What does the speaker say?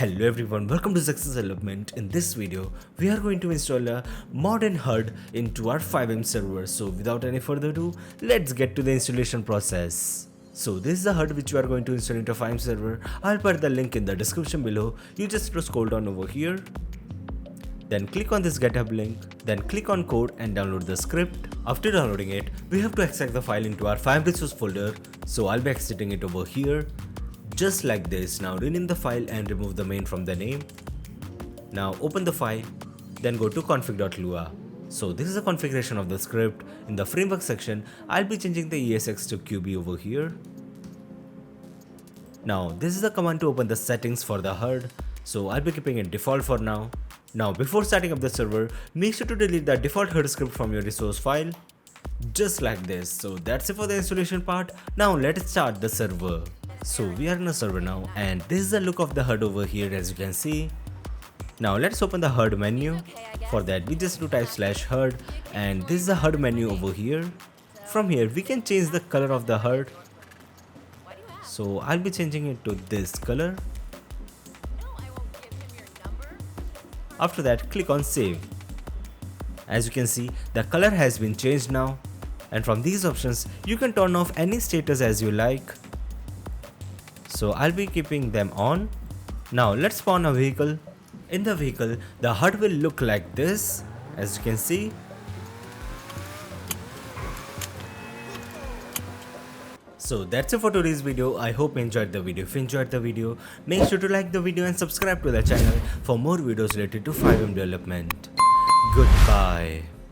Hello everyone, welcome to Zexus development. In this video, we are going to install a modern HUD into our FiveM server. So without any further ado, let's get to the installation process. So this is the HUD which we are going to install into FiveM server. I'll put the link in the description below. You just scroll down over here. Then click on this GitHub link. Then click on code and download the script. After downloading it, we have to extract the file into our FiveM resource folder. So I'll be extracting it over here. Just like this. Now rename the file and remove the main from the name. Now open the file, then go to config.lua. So this is a configuration of the script. In the framework section, I'll be changing the ESX to QB over here. Now this is the command to open the settings for the HUD. So I'll be keeping it default for now. Now before starting up the server, make sure to delete the default HUD script from your resource file. Just like this. So that's it for the installation part. Now let's start the server. So we are in a server now and this is the look of the HUD over here as you can see. Now let's open the HUD menu. For that we just do type /HUD and this is the HUD menu over here. From here we can change the color of the HUD. So I'll be changing it to this color. After that click on save. As you can see the color has been changed now. And from these options you can turn off any status as you like. So I'll be keeping them on. Now let's spawn a vehicle. In the vehicle, the HUD will look like this, as you can see. So that's it for today's video. I hope you enjoyed the video. If you enjoyed the video, make sure to like the video and subscribe to the channel for more videos related to FiveM development. Goodbye.